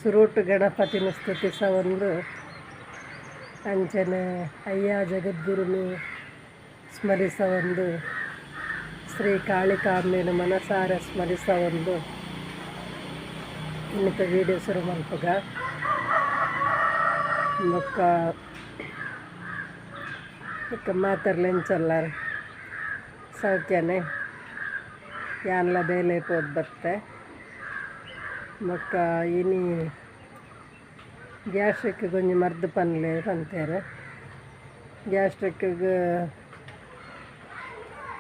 ಸುರೂಟ್ ಗಣಪತಿನ ಸ್ತುತಿಸ ಒಂದು ಅಂಚನೆ ಅಯ್ಯ ಜಗದ್ಗುರುನು ಸ್ಮರಿಸ ಒಂದು ಶ್ರೀ ಕಾಳಿಕಾಂಬೆನ ಮನಸಾರ ಸ್ಮರಿಸ ಒಂದು ಇನ್ನಿತ ವೀಡಿಯೋ ಶುರು ಮಲ್ಪಗ ಮೊಕ್ಕ ಮಾತಾಡ್ಲೆಂಚಲ್ಲಾರ ಸೌಖ್ಯನೇ ಯಾನ್ಲ ಬೇಲೆ ಪೋದ್ ಬತ್ತೆ ಮೊಕ್ಕ ಇನಿ ಗ್ಯಾಸ್ಟ್ರಿಕ್ ಗೊಂಜಿ ಮರ್ದು ಪನ್ಲೆ ಪಂತೇರು ಗ್ಯಾಸ್ಟ್ರಿಕ್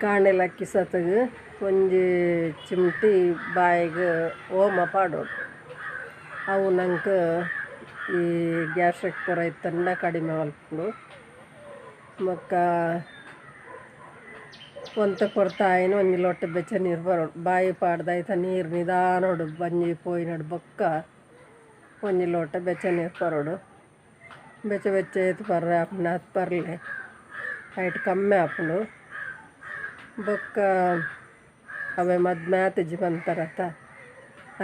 ಕಾಣೆಲಕ್ಕಿ ಸತಗು ಒಂಜಿ ಚಿಮ್ಟಿ ಬಾಯಿಗೆ ಓಮ ಪಾಡೋಡು ಅವು ನಂಗೆ ಈ ಗ್ಯಾಸ್ಟ್ರಿಕ್ ಪೂರ ಇತ್ತಂಡ ಕಡಿಮೆ ಮಲ್ಪುಂಡು ಮೊಕ್ಕ ಒಂತ ಕೊಡ್ತಾಯಿನ ಒಂಜಿ ಲೊಟ್ಟ ಬೆಚ್ಚ ನೀರು ಬರೋಡು ಬಾಯಿ ಪಾಡ್ದಾಯ್ತ ನೀರು ನಿಧಾನೋಡು ಬಂಜಿ ಪೋಯಿನಡು ಬೊಕ್ಕ ಒಂಜಿ ಲೋಟ ಬೆಚ್ಚ ನೀರು ಬರೋಡು ಬೆಚ್ಚ ಬೆಚ್ಚ ಎತ್ತು ಪರ್ರೆ ಆಪುಂಡು ಅದು ಪರ್ಲೆ ಹೈಟ್ ಕಮ್ಮಿ ಆಪುಂಡು ಬೊಕ್ಕ ಅವೇ ಮದ್ದು ಮ್ಯಾತಜ್ಜಿ ಬಂತಾರತ್ತ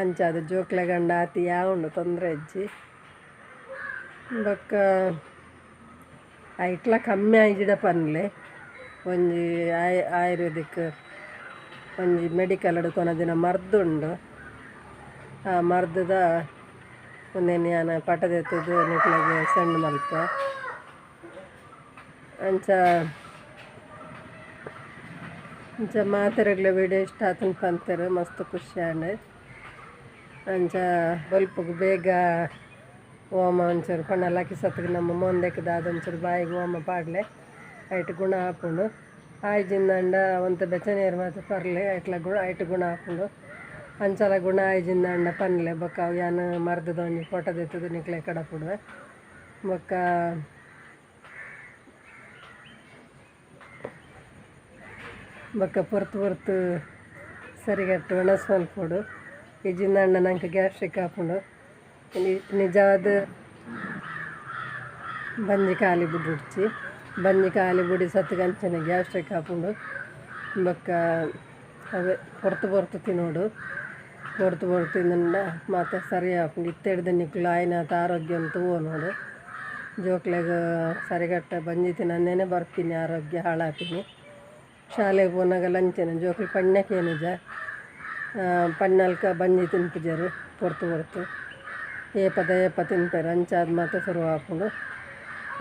ಅಂಚ ಅದು ಜೋಕ್ಲೆ ಗಂಡ ಆತಿ ಯಾವುಂಡು ತೊಂದರೆ ಇಜ್ಜಿ ಬೊಕ್ಕ ಐಟ್ಲ ಕಮ್ಮಿ ಆಯ್ಜಿಡ ಪನ್ಲೆ ಒಂಜಿ ಆಯುರ್ವೇದಿಕ್ ಒಂಜಿ ಮೆಡಿಕಲ್ ಕೊನ ದಿನ ಮರ್ದುಂಡು ಆ ಮರ್ದದ ಒಂದೇನು ಯಾನ ಪಟದೆತ್ತದು ನಿಕ್ಲೆಗೆ ಸಣ್ಣ ಮಲ್ಪ ಅಂಚ ಅಂಚ ಮಾತೆರೆಗ್ಲ ವಿಡಿಯೋ ಇಷ್ಟ ಆತನ ಪಂತರು ಮಸ್ತ್ ಖುಷಿ ಆಂಡ್ ಅಂಚ ಬಲ್ಪಗೆ ಬೇಗ ಓಮ ಒಂಚೂರು ಪಣ್ಣಲಾಕಿ ಸತ್ಗೆ ನಮ್ಮ ಮೊಂದೆಕ್ಕಿದ ಅದೊಂಚೂರು ಬಾಯಿಗೆ ಓಮ ಪಾಡ್ಲೆ ಐಟ್ ಗುಣ ಹಾಪುಂಡು ಆಯ್ಜಿಂದಂಡ ಒಂತ ಬೆಚ್ಚ ನೀರು ಮಾತ್ರ ಪರ್ಲೆ ಐಟ್ ಗುಣ ಹಾಪುಂಡು ಅಂಚಲ ಗುಣ ಆಯ್ಜಿಂದಂಡ ಪನ್ಲೆ ಬೊಕ್ಕ ಅವು ಯಾನು ಮರ್ದದ ಒಂಜಿ ಫೋಟೋದೆತ್ತದು ನಿಕ್ಲೆ ಕಡಪುಡುವೆ ಬೊಕ್ಕ ಬೊಕ್ಕ ಪೊರ್ತು ಸರಿಗಟ್ಟು ಒಣಸ್ ಮಲ್ಪೋಡು ಇಜ್ಜಿಂದಂಡ ನಂಗೆ ಗ್ಯಾಸ್ಟ್ರಿಕ್ ಹಾಪುಂಡು ನಿಜವಾದ ಬಂಜಿ ಖಾಲಿ ಬುಡ್ಡುಡ್ಚಿ ಬಂಜಿ ಖಾಲಿ ಬುಡಿ ಸತ್ಗೆ ಅಂಚನೆ ಗ್ಯಾಸ್ಟ್ರಿಕ್ ಹಾಪುಂಡು ಬೊಕ್ಕ ಅವೇ ಪೊರ್ತು ತಿನ್ನೋಡು ಪೊರ್ತು ತಿಂದಂಡ ಮತ್ತೆ ಸರಿ ಹಾಪುಂಡು ಇತ್ತೆಡ್ದು ನಿಕ್ಲು ಆಯ್ನಾತ ಆರೋಗ್ಯ ಅಂತ ನೋಡು ಜೋಕ್ಲೆಗ ಸರಿಗಟ್ಟ ಬಂಜಿ ತಿನ್ನನ್ನೇನೆ ಬರ್ತೀನಿ ಆರೋಗ್ಯ ಹಾಳಾಪಿನಿ ಶಾಲೆಗೆ ಹೋನಾಗ ಲಂಚನೆ ಜೋಕ್ಲು ಪಣ್ಣಕ್ಕೆ ನಿಜ ಪಣ್ಣಲ್ಕ ಬಂಜಿ ತಿನ್ಪಿಜರು ಪೊರ್ತು ಏಪ ತಿನ್ಪೇರು ಅಂಚಾದ ಮಾತ್ರ ಶುರು ಹಾಪುಂಡು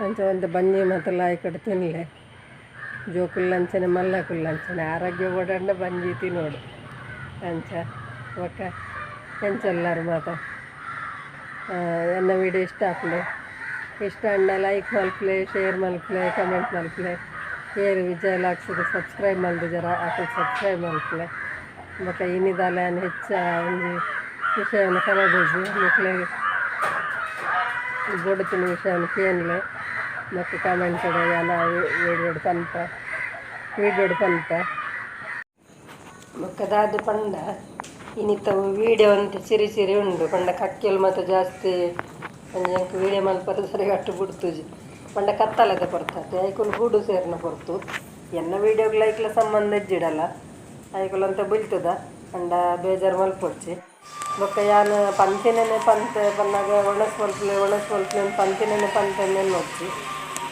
ಅಂಚ ಒಂದು ಬಂಜಿ ಮತ್ತು ಲಾಯ್ ಕಡೆ ತಿನ್ನಲೆ ಜೋಕುಲ್ಲಂಚನೆ ಮಲ್ಲಕುಲ್ಲಂಚನೆ ಆರೋಗ್ಯ ಓಡಾಂಡ ಬಂಜಿ ತಿನ್ನೋಡು ಅಂಚ ಒಕ್ಕ ಎಂಚೆಲ್ಲರು ಮಾತ ಎನ್ನ ವಿಡಿಯೋ ಇಷ್ಟ ಆಪುಂಡು ಇಷ್ಟ ಅಂಡ ಲೈಕ್ ಮಲ್ಪಲೆ ಶೇರ್ ಮಲ್ಪಲೆ ಕಮೆಂಟ್ ಮಲ್ಪಲೆ ಏರು ವಿಜಯ ಲಾಕ್ಸಿಗೆ ಸಬ್ಸ್ಕ್ರೈಬ್ ಮಲ್ದು ಜರ ಆಕಳು ಸಬ್ಸ್ಕ್ರೈಬ್ ಮಲ್ಪಲೆ ಬೊಕ್ಕ ಇನ್ನಿದಾಲ ಹೆಚ್ಚ ಒಂಜಿ ವಿಷಯವನ್ನು ಕನಬೇಜಿ ಮಕ್ಕಳಿಗೆ ಬೋಡುತ್ತಿನ ವಿಷಯವನ್ನು ಕೇಳಲೆ ಮತ್ತು ಕಾಮೆಂಟ್ ಯಾನ ವೀಡಿಯೋಡು ಪಂಪ ಮೊಕ್ಕದಾದು ಪಂಡ ಇನ್ನಿತ್ತ ವೀಡಿಯೋ ಅಂತ ಸಿರಿ ಉಂಡು ಪಂಡ ಕಕ್ಕೆಲು ಮತ್ತು ಜಾಸ್ತಿ ಒಂಜಂಕ್ ವೀಡಿಯೋ ಮಲ್ಪರು ಸರಿಗಟ್ಟು ಬಿಡ್ತುಜಿ ಪಂಡ ಕತ್ತಲದ ಬರ್ತದೆ ಐಕುಲು ಗೂಡು ಸೇರ್ನ ಬರ್ತು ಎನ್ನ ವೀಡಿಯೋಗೆ ಲೈಕ್ಲ ಸಂಬಂಧ ಇಜ್ಜಿಡಲ್ಲ ಐಕುಲು ಅಂತ ಬೀಳ್ತದ ಪಂಡ ಬೇಜಾರು ಮಲ್ಪೊಡ್ಚಿ ಬೊಕ್ಕ ಯಾನು ಪಂತಿನೇ ಪನ್ನಾಗ ಒಣಸ್ ಮಲ್ಪಲೆ ಪಂತಿನೇ ಪಂತನ್ನೇ ನೋಡ್ತಿ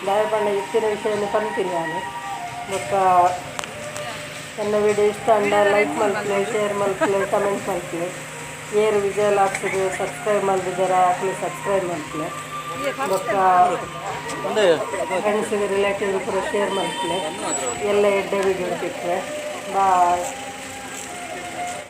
ದಾಯ ಪಂಡ ಇತ್ತಿನ ವಿಷಯನೇ ಪಂತೀನಿ ನಾನು ಬೊಕ್ಕ ನನ್ನ ವಿಡಿಯೋ ಇಷ್ಟ ಅಂಡ ಲೈಕ್ ಮಲ್ಪಲೆ ಶೇರ್ ಮಲ್ಪಲೆ ಕಮೆಂಟ್ ಮಲ್ಪಲೆ ಏರು ವಿಜಯ ಲಾಕ್ಸಿಗೆ ಸಬ್ಸ್ಕ್ರೈಬ್ ಮಲ್ದಿದ್ದಾರ ಹಾಕಲಿ ಸಬ್ಸ್ಕ್ರೈಬ್ ಮಲ್ಪಲೆ ಬೊಕ್ಕ ಫ್ರೆಂಡ್ಸಿಗೆ ರಿಲೇಟಿವ್ ಪೂರ ಶೇರ್ ಮಲ್ಪಲೆ ಎಲ್ಲ ಎಡ್ಡೆ ವಿಡಿಯೋ ಸಿಕ್ಕರೆ ಬಾಯ್.